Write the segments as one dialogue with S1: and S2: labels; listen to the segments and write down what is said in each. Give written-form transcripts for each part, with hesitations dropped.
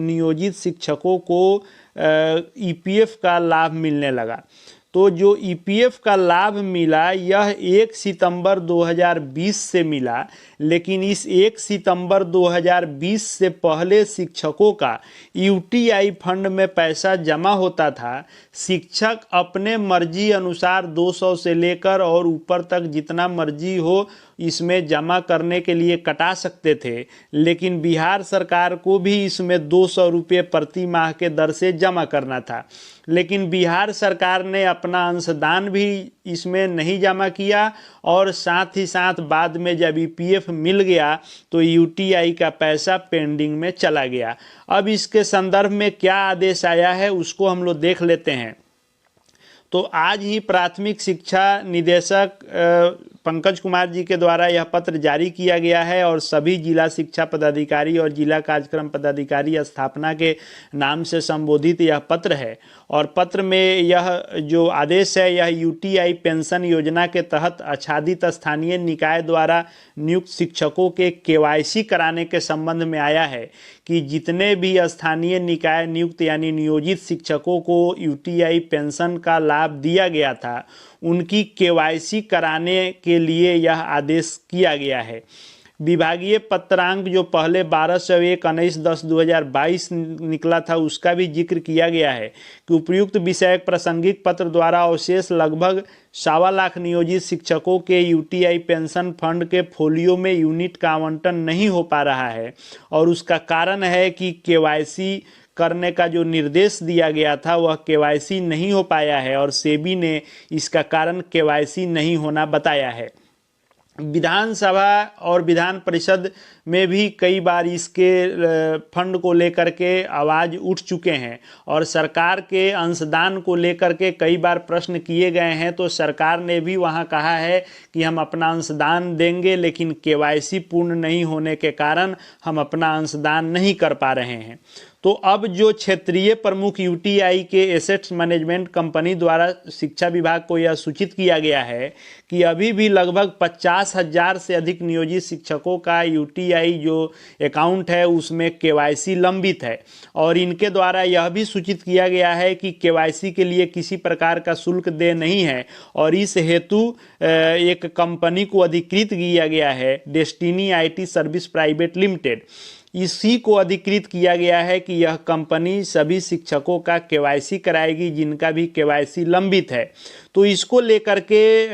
S1: नियोजित शिक्षकों को ईपीएफ का लाभ मिलने लगा। तो जो ईपीएफ का लाभ मिला यह 1 सितंबर 2020 से मिला, लेकिन इस 1 सितंबर 2020 से पहले शिक्षकों का यूटीआई फंड में पैसा जमा होता था। शिक्षक अपने मर्जी अनुसार 200 से लेकर और ऊपर तक जितना मर्जी हो इसमें जमा करने के लिए कटा सकते थे, लेकिन बिहार सरकार को भी इसमें 200 रुपये प्रति माह के दर से जमा करना था। लेकिन बिहार सरकार ने अपना अंशदान भी इसमें नहीं जमा किया और साथ ही साथ बाद में जब ईपीएफ मिल गया तो यूटीआई का पैसा पेंडिंग में चला गया। अब इसके संदर्भ में क्या आदेश आया है उसको हम लोग देख लेते हैं। तो आज ही प्राथमिक शिक्षा निदेशक पंकज कुमार जी के द्वारा यह पत्र जारी किया गया है और सभी जिला शिक्षा पदाधिकारी और जिला कार्यक्रम पदाधिकारी स्थापना के नाम से संबोधित यह पत्र है। और पत्र में यह जो आदेश है यह यूटीआई पेंशन योजना के तहत आच्छादित स्थानीय निकाय द्वारा नियुक्त शिक्षकों के केवाईसी कराने के संबंध में आया है कि जितने भी स्थानीय निकाय नियुक्त यानी नियोजित शिक्षकों को यूटीआई पेंशन का लाभ दिया गया था उनकी केवाईसी कराने के लिए यह आदेश किया गया है। विभागीय पत्रांक जो पहले 1201/19/2022 निकला था उसका भी जिक्र किया गया है कि उपयुक्त विषयक प्रासंगिक पत्र द्वारा अवशेष लगभग 1.25 लाख नियोजित शिक्षकों के यूटीआई पेंशन फंड के फोलियो में यूनिट का आवंटन नहीं हो पा रहा है और उसका कारण है कि केवाईसी करने का जो निर्देश दिया गया था वह केवाईसी नहीं हो पाया है और सेबी ने इसका कारण केवाईसी नहीं होना बताया है। विधानसभा और विधान परिषद में भी कई बार इसके फंड को लेकर के आवाज़ उठ चुके हैं और सरकार के अंशदान को लेकर के कई बार प्रश्न किए गए हैं तो सरकार ने भी वहां कहा है कि हम अपना अंशदान देंगे, लेकिन केवाईसी पूर्ण नहीं होने के कारण हम अपना अंशदान नहीं कर पा रहे हैं। तो अब जो क्षेत्रीय प्रमुख यूटीआई के एसेट्स मैनेजमेंट कंपनी द्वारा शिक्षा विभाग को यह सूचित किया गया है कि अभी भी लगभग 50,000 से अधिक नियोजित शिक्षकों का यूटीआई जो अकाउंट है उसमें केवाईसी लंबित है और इनके द्वारा यह भी सूचित किया गया है कि केवाईसी के लिए किसी प्रकार का शुल्क देय नहीं है और इस हेतु एक कंपनी को अधिकृत किया गया है, destiny IT service private limited. इसी को अधिकृत किया गया है कि यह कंपनी सभी शिक्षकों का केवाईसी कराएगी जिनका भी केवाईसी लंबित है। तो इसको लेकर के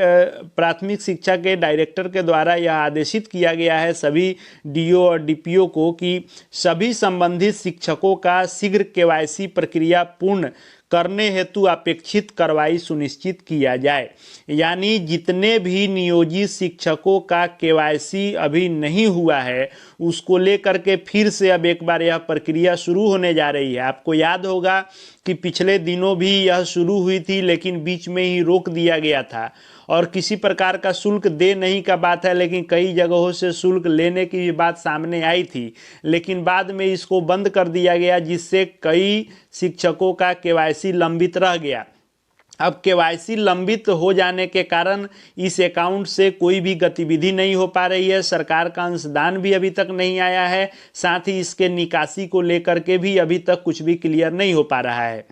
S1: प्राथमिक शिक्षा के डायरेक्टर के द्वारा यह आदेशित किया गया है सभी डीओ और डीपीओ को कि सभी संबंधित शिक्षकों का शीघ्र केवाईसी प्रक्रिया पूर्ण करने हेतु अपेक्षित कार्रवाई सुनिश्चित किया जाए। यानी जितने भी नियोजित शिक्षकों का केवाईसी अभी नहीं हुआ है उसको लेकर के फिर से अब एक बार यह प्रक्रिया शुरू होने जा रही है। आपको याद होगा कि पिछले दिनों भी यह शुरू हुई थी लेकिन बीच में ही रोक दिया गया था और किसी प्रकार का शुल्क दे नहीं का बात है, लेकिन कई जगहों से शुल्क लेने की भी बात सामने आई थी, लेकिन बाद में इसको बंद कर दिया गया जिससे कई शिक्षकों का केवाईसी लंबित रह गया। अब केवाईसी लंबित हो जाने के कारण इस अकाउंट से कोई भी गतिविधि नहीं हो पा रही है, सरकार का अंशदान भी अभी तक नहीं आया है, साथ ही इसके निकासी को लेकर के भी अभी तक कुछ भी क्लियर नहीं हो पा रहा है।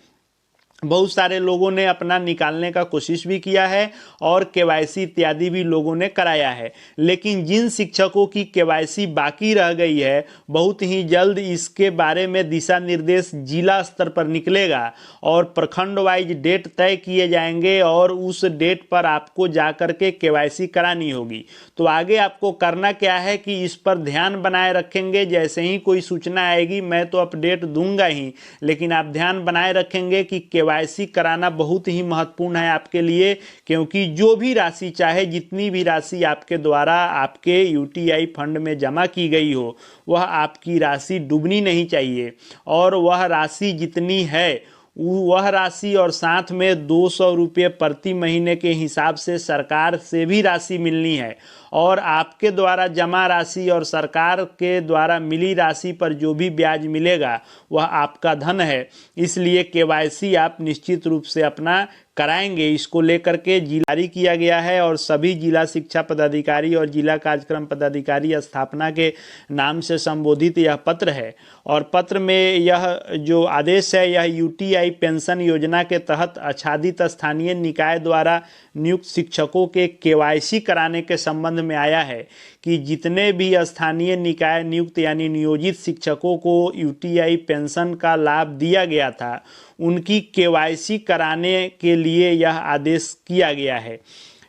S1: बहुत सारे लोगों ने अपना निकालने का कोशिश भी किया है और केवाईसी इत्यादि भी लोगों ने कराया है, लेकिन जिन शिक्षकों की केवाईसी बाकी रह गई है बहुत ही जल्द इसके बारे में दिशा निर्देश जिला स्तर पर निकलेगा और प्रखंड वाइज डेट तय किए जाएंगे और उस डेट पर आपको जाकर के केवाईसी करानी होगी। तो आगे आपको करना क्या है कि इस पर ध्यान बनाए रखेंगे, जैसे ही कोई सूचना आएगी मैं तो अपडेट दूंगा ही, लेकिन आप ध्यान बनाए रखेंगे कि केवाईसी कराना बहुत ही महत्वपूर्ण है आपके लिए, क्योंकि जो भी राशि चाहे जितनी भी राशि आपके द्वारा आपके यूटीआई फंड में जमा की गई हो वह आपकी राशि डूबनी नहीं चाहिए और वह राशि जितनी है वह राशि और साथ में 200 रुपये प्रति महीने के हिसाब से सरकार से भी राशि मिलनी है और आपके द्वारा जमा राशि और सरकार के द्वारा मिली राशि पर जो भी ब्याज मिलेगा वह आपका धन है, इसलिए केवाईसी आप निश्चित रूप से अपना कराएंगे। इसको लेकर के जारी किया गया है और सभी जिला शिक्षा पदाधिकारी और जिला कार्यक्रम पदाधिकारी स्थापना के नाम से संबोधित यह पत्र है। और पत्र में यह जो आदेश है यह यूटीआई पेंशन योजना के तहत आच्छादित स्थानीय निकाय द्वारा नियुक्त शिक्षकों के केवाईसी कराने के संबंध में आया है कि जितने भी स्थानीय निकाय नियुक्त यानी नियोजित शिक्षकों को यूटीआई पेंशन का लाभ दिया गया था उनकी केवाईसी कराने के लिए यह आदेश किया गया है।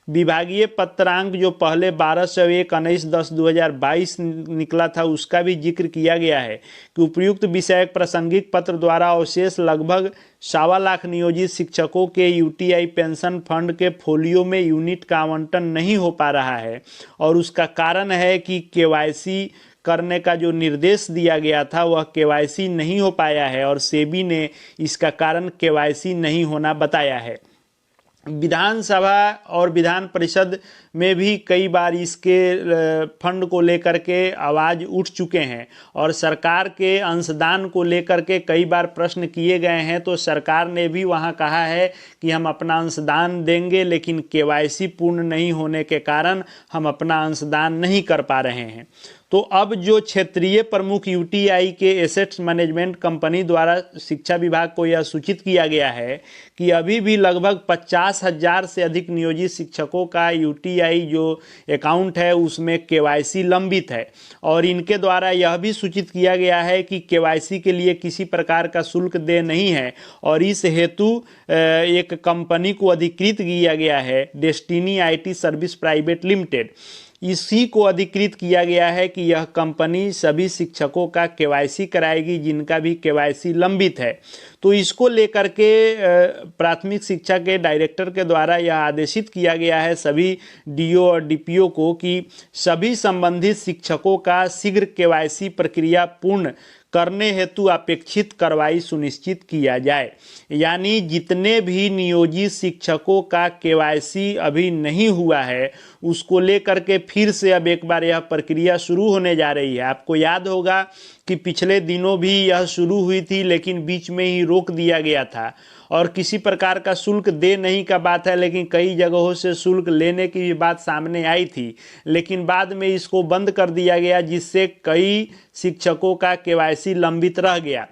S1: विभागीय पत्रांक जो पहले 12 से 19/10/2022 निकला था उसका भी जिक्र किया गया है कि उपयुक्त विषयक प्रासंगिक पत्र द्वारा अवशेष लगभग 1.25 लाख नियोजित शिक्षकों के यूटीआई पेंशन फंड के फोलियो में यूनिट का आवंटन नहीं हो पा रहा है और उसका कारण है कि केवाईसी करने का जो निर्देश दिया गया था वह केवाईसी नहीं हो पाया है और सेबी ने इसका कारण केवाईसी नहीं होना बताया है। विधानसभा और विधान परिषद में भी कई बार इसके फंड को लेकर के आवाज़ उठ चुके हैं और सरकार के अंशदान को लेकर के कई बार प्रश्न किए गए हैं तो सरकार ने भी वहां कहा है कि हम अपना अंशदान देंगे, लेकिन केवाईसी पूर्ण नहीं होने के कारण हम अपना अंशदान नहीं कर पा रहे हैं। तो अब जो क्षेत्रीय प्रमुख यूटीआई के एसेट्स मैनेजमेंट कंपनी द्वारा शिक्षा विभाग को यह सूचित किया गया है कि अभी भी लगभग 50,000 से अधिक नियोजित शिक्षकों का यूटीआई जो अकाउंट है उसमें केवाईसी लंबित है और इनके द्वारा यह भी सूचित किया गया है कि केवाईसी के लिए किसी प्रकार का शुल्क देय नहीं है और इस हेतु एक कंपनी को अधिकृत किया गया है, destiny IT service private limited. इसी को अधिकृत किया गया है कि यह कंपनी सभी शिक्षकों का केवाईसी कराएगी जिनका भी केवाईसी लंबित है। तो इसको लेकर के प्राथमिक शिक्षा के डायरेक्टर के द्वारा यह आदेशित किया गया है सभी डीओ और डीपीओ को कि सभी संबंधित शिक्षकों का शीघ्र केवाईसी प्रक्रिया पूर्ण करने हेतु अपेक्षित कार्रवाई सुनिश्चित किया जाए। यानी जितने भी नियोजित शिक्षकों का केवाईसी अभी नहीं हुआ है उसको लेकर के फिर से अब एक बार यह प्रक्रिया शुरू होने जा रही है। आपको याद होगा कि पिछले दिनों भी यह शुरू हुई थी लेकिन बीच में ही रोक दिया गया था और किसी प्रकार का शुल्क दे नहीं का बात है, लेकिन कई जगहों से शुल्क लेने की भी बात सामने आई थी, लेकिन बाद में इसको बंद कर दिया गया जिससे कई शिक्षकों का केवाईसी लंबित रह गया।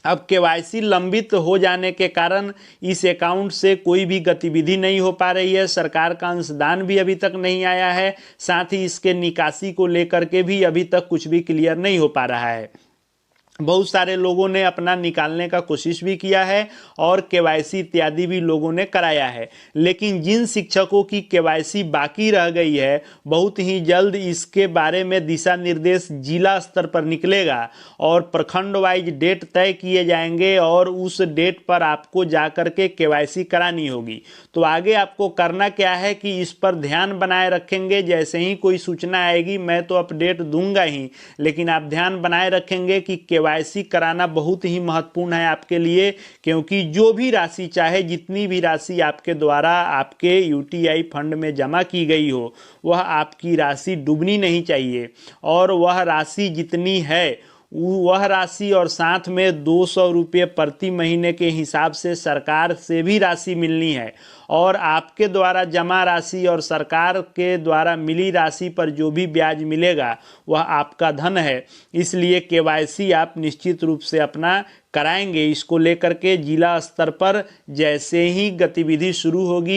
S1: अब केवाईसी लंबित हो जाने के कारण इस अकाउंट से कोई भी गतिविधि नहीं हो पा रही है, सरकार का अंशदान भी अभी तक नहीं आया है, साथ ही इसके निकासी को लेकर के भी अभी तक कुछ भी क्लियर नहीं हो पा रहा है। बहुत सारे लोगों ने अपना निकालने का कोशिश भी किया है और केवाईसी इत्यादि भी लोगों ने कराया है, लेकिन जिन शिक्षकों की केवाईसी बाकी रह गई है बहुत ही जल्द इसके बारे में दिशा निर्देश जिला स्तर पर निकलेगा और प्रखंड वाइज डेट तय किए जाएंगे और उस डेट पर आपको जाकर के केवाईसी करानी होगी। तो आगे आपको करना क्या है कि इस पर ध्यान बनाए रखेंगे। जैसे ही कोई सूचना आएगी मैं तो अपडेट दूंगा ही, लेकिन आप ध्यान बनाए रखेंगे कि केवाईसी कराना बहुत ही महत्वपूर्ण है आपके लिए, क्योंकि जो भी राशि चाहे जितनी भी राशि आपके द्वारा आपके यूटीआई फंड में जमा की गई हो वह आपकी राशि डूबनी नहीं चाहिए और वह राशि जितनी है वह राशि और साथ में 200 रुपये प्रति महीने के हिसाब से सरकार से भी राशि मिलनी है और आपके द्वारा जमा राशि और सरकार के द्वारा मिली राशि पर जो भी ब्याज मिलेगा वह आपका धन है, इसलिए केवाईसी आप निश्चित रूप से अपना कराएंगे। इसको लेकर के जिला स्तर पर जैसे ही गतिविधि शुरू होगी